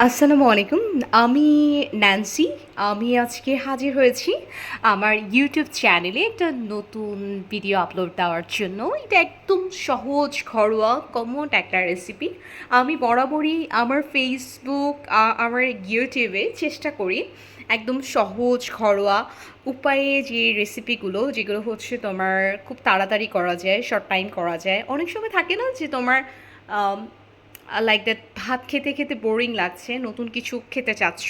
আসসালামু আলাইকুম। আমি ন্যান্সি। আমি আজকে হাজির হয়েছি আমার ইউটিউব চ্যানেলে একটা নতুন ভিডিও আপলোড দেওয়ার জন্য। এটা একদম সহজ, ঘরোয়া, কমন একটা রেসিপি। আমি বরাবরই আমার ফেসবুক, আমার ইউটিউবে চেষ্টা করি একদম সহজ, ঘরোয়া উপায়ে যে রেসিপিগুলো, যেগুলো হচ্ছে তোমার খুব তাড়াতাড়ি করা যায়, শর্ট টাইম করা যায়। অনেক সময় থাকে না যে তোমার লাইক দ্যাট ভাত খেতে খেতে বোরিং লাগছে, নতুন কিছু খেতে চাচ্ছ।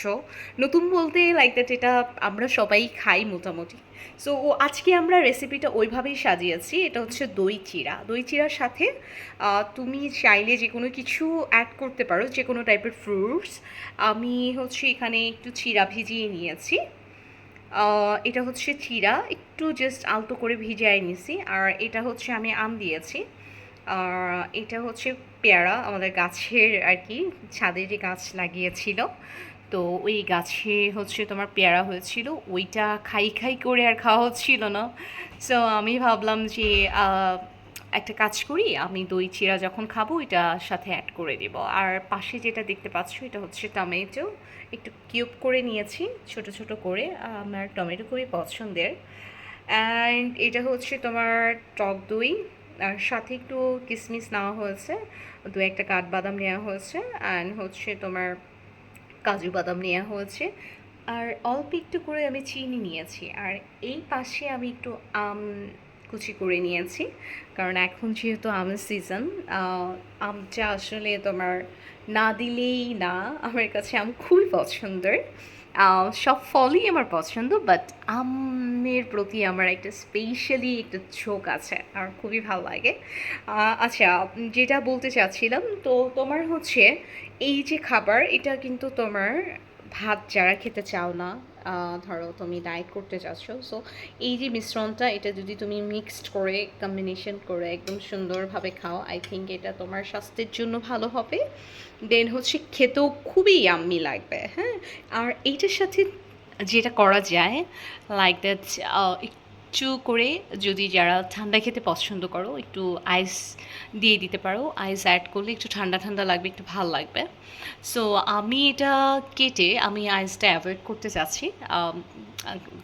নতুন বলতে লাইক দ্যাট এটা আমরা সবাই খাই মোটামুটি। সো আজকে আমরা রেসিপিটা ওইভাবেই সাজিয়েছি। এটা হচ্ছে দই চিড়া। দই চিড়ার সাথে তুমি চাইলে যে কোনো কিছু অ্যাড করতে পারো, যে কোনো টাইপের ফ্রুটস। আমি হচ্ছে এখানে একটু চিড়া ভিজিয়ে নিয়েছি। এটা হচ্ছে চিড়া, একটু জাস্ট আলতো করে ভিজিয়ে নিছি। আর এটা হচ্ছে আমি আম দিয়েছি। আর এটা হচ্ছে পেয়ারা, আমাদের গাছের আর কি, ছাদে যে গাছ লাগিয়েছিল, তো ওই গাছে হচ্ছে তোমার পেয়ারা হয়েছিল, ওইটা খাই খাই করে আর খাওয়া হচ্ছিল না। সো আমি ভাবলাম যে একটা কাজ করি, আমি দই চিড়া যখন খাবো এটার সাথে অ্যাড করে দেব। আর পাশে যেটা দেখতে পাচ্ছ এটা হচ্ছে টমেটো, একটু কিউব করে নিয়েছি ছোট ছোট করে। আমার টমেটো খুবই পছন্দের। অ্যান্ড এটা হচ্ছে তোমার টক দই, আর সাথে একটু কিশমিশ নেওয়া হয়েছে, দু একটা কাঠবাদাম নেওয়া হয়েছে, অ্যান্ড হচ্ছে তোমার কাজু বাদাম নেওয়া হয়েছে। আর অল্প একটু করে আমি চিনি নিয়েছি। আর এই পাশে আমি একটু আম কুচি করে নিয়েছি, কারণ এখন যেহেতু আমের সিজন, আমটা আসলে তোমার না দিলেই না। আমার কাছে আম খুবই পছন্দের। সব ফলই আমার পছন্দ, বাট আমের প্রতি আমার একটা স্পেশালি একটা ঝোঁক আছে, আমার খুবই ভালো লাগে। আচ্ছা, যেটা বলতে চাচ্ছিলাম, তো তোমার হচ্ছে এই যে খাবার, এটা কিন্তু তোমার ভাত যারা খেতে চাও না, ধরো তুমি ডায়েট করতে চাচ্ছ, সো এই যে মিশ্রণটা, এটা যদি তুমি মিক্সড করে কম্বিনেশন করে একদম সুন্দরভাবে খাও, আই থিঙ্ক এটা তোমার স্বাস্থ্যের জন্য ভালো হবে। দেন হচ্ছে খেতেও খুবই ইয়াম্মি লাগবে, হ্যাঁ। আর এইটার সাথে যেটা করা যায়, লাইক দ্যাট, একটু করে, যদি যারা ঠান্ডা খেতে পছন্দ করো, একটু আইস দিয়ে দিতে পারো। আইস অ্যাড করলে একটু ঠান্ডা ঠান্ডা লাগবে, একটু ভাল লাগবে। সো আমি এটা কেটে আমি আইসটা অ্যাভয়েড করতে চাচ্ছি। আম,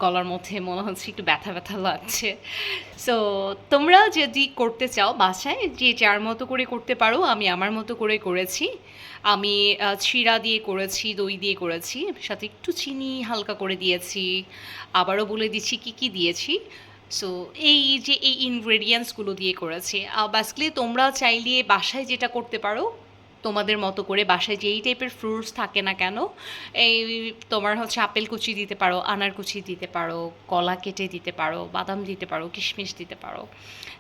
গলার মধ্যে মনে হচ্ছে একটু ব্যথা ব্যথা লাগছে। সো তোমরা যদি করতে চাও বাসায়, যে যার মতো করে করতে পারো, আমি আমার মতো করে করেছি। আমি চিড়া দিয়ে করেছি, দই দিয়ে করেছি, সাথে একটু চিনি হালকা করে দিয়েছি। আবারও বলে দিচ্ছি কি কি দিয়েছি। সো এই যে এই ইনগ্রেডিয়েন্টসগুলো দিয়ে করেছি। বেসিক্যালি তোমরা চাইলে বাসায় যেটা করতে পারো, তোমাদের মতো করে বাসায় যেই টাইপের ফ্রুটস থাকে না কেন, এই তোমার হচ্ছে আপেল কুচি দিতে পারো, আনার কুচি দিতে পারো, কলা কেটে দিতে পারো, বাদাম দিতে পারো, কিশমিশ দিতে পারো।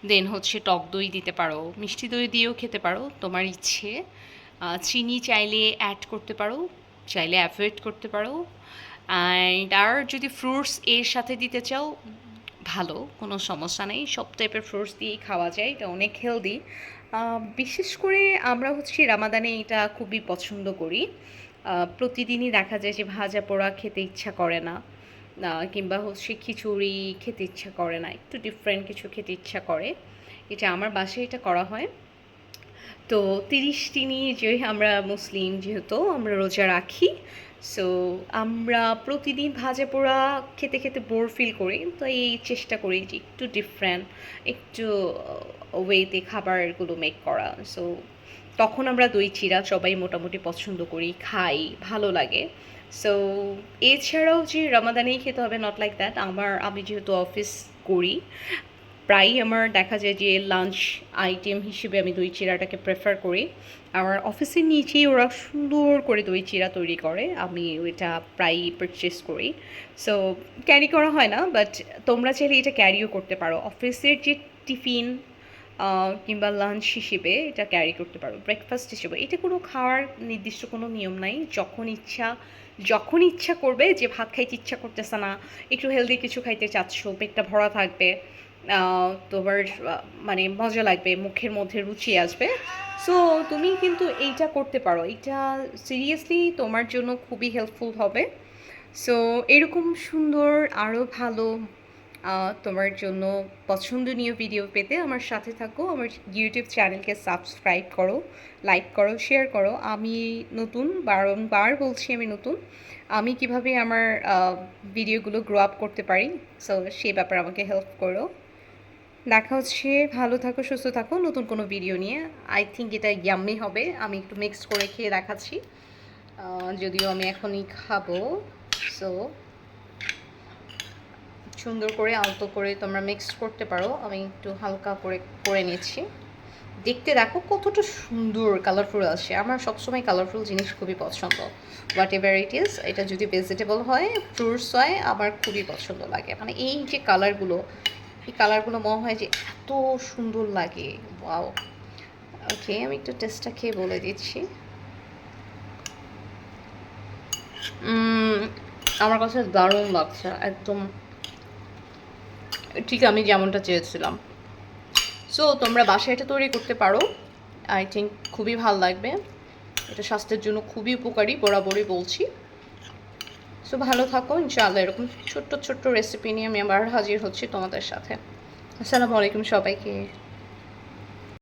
দেন হচ্ছে টক দই দিতে পারো, মিষ্টি দই দিয়েও খেতে পারো তোমার ইচ্ছে। চিনি চাইলে অ্যাড করতে পারো, চাইলে অ্যাভয়েড করতে পারো। অ্যান্ড আর যদি ফ্রুটস এর সাথে দিতে চাও, ভালো, কোনো সমস্যা নেই, সব টাইপের ফ্রুটস দিয়েই খাওয়া যায়, এটা অনেক হেলদি। বিশেষ করে আমরা হচ্ছে রামাদানে এটা খুবই পছন্দ করি। প্রতিদিনই দেখা যায় যে ভাজা পোড়া খেতে ইচ্ছা করে না, কিংবা হচ্ছে খিচুড়ি খেতে ইচ্ছা করে না, একটু ডিফারেন্ট কিছু খেতে ইচ্ছা করে। এটা আমার বাসায় এটা করা হয়। তো 30 দিনই যে আমরা মুসলিম, যেহেতু আমরা রোজা রাখি, সো আমরা প্রতিদিন ভাজা পোড়া খেতে খেতে বোর ফিল করি, তো এই চেষ্টা করি যে একটু ডিফারেন্ট, একটু ওয়েতে খাবারগুলো মেক করা। সো তখন আমরা দই চিড়া সবাই মোটামুটি পছন্দ করি, খাই, ভালো লাগে। সো এছাড়াও যে রমাদানেই খেতে হবে, নট লাইক দ্যাট। আমি যেহেতু অফিস করি, প্রায়ই আমার দেখা যায় যে লাঞ্চ আইটেম হিসেবে আমি দই চিড়াটাকে প্রেফার করি। আমার অফিসের নিচেই ওরা সুন্দর করে দই চিড়া তৈরি করে, আমি ওইটা প্রায়ই পারচেস করি। সো ক্যারি করা হয় না, বাট তোমরা চাইলে এটা ক্যারিও করতে পারো অফিসের যে টিফিন, কিংবা লাঞ্চ হিসেবে এটা ক্যারি করতে পারো, ব্রেকফাস্ট হিসেবে। এটা কোনো খাওয়ার নির্দিষ্ট কোনো নিয়ম নাই, যখন ইচ্ছা করবে, যে ভাত খাইতে ইচ্ছা করতেছে না, একটু হেলদি কিছু খাইতে চাচ্ছ, পেটটা ভরা থাকবে, তোমার মানে মজা লাগবে, মুখের মধ্যে রুচি আসবে, সো তুমি কিন্তু এইটা করতে পারো। এটা সিরিয়াসলি তোমার জন্য খুবই হেল্পফুল হবে। সো এরকম সুন্দর, আরও ভালো তোমার জন্য পছন্দনীয় ভিডিও পেতে আমার সাথে থাকো। আমার ইউটিউব চ্যানেলকে সাবস্ক্রাইব করো, লাইক করো, শেয়ার করো। আমি নতুন, বারংবার বলছি আমি নতুন। আমি কিভাবে আমার ভিডিওগুলো গ্রো আপ করতে পারি, সো সেই ব্যাপারে আমাকে হেল্প করো। দেখা হচ্ছে, ভালো থাকো, সুস্থ থাকো নতুন কোনো ভিডিও নিয়ে। আই থিঙ্ক এটা ইয়াম্মি হবে। আমি একটু মিক্সড করে খেয়ে দেখাচ্ছি, যদিও আমি এখনই খাবো। সো সুন্দর করে আলতো করে তোমরা মিক্সড করতে পারো। আমি একটু হালকা করে করে নিচ্ছি। দেখতে দেখো কতটা সুন্দর কালারফুল আসে। আমার সবসময় কালারফুল জিনিস খুবই পছন্দ। হোয়াট এভার ইট ইজ, এটা যদি ভেজিটেবল হয়, ফ্রুটস হয়, আমার খুবই পছন্দ লাগে। মানে এই যে কালারগুলো, এই কালারগুলো মনে হয় যে এত সুন্দর লাগে। ওয়াও। ওকে, আমি একটু টেস্টটা খেয়ে বলে দিচ্ছি। আমার কাছে দারুণ লাগছে, একদম ঠিক আমি যেমনটা চেয়েছিলাম। সো তোমরা বাসায় এটা তৈরি করতে পারো। আই থিঙ্ক খুবই ভালো লাগবে। এটা স্বাস্থ্যের জন্য খুবই উপকারী, বরাবরই বলছি। সো ভালো থাকো, ইনশাআল্লাহ এরকম ছোট্ট ছোট্ট রেসিপি নিয়ে আমি আবার হাজির হচ্ছি তোমাদের সাথে। আসসালামু আলাইকুম সবাইকে।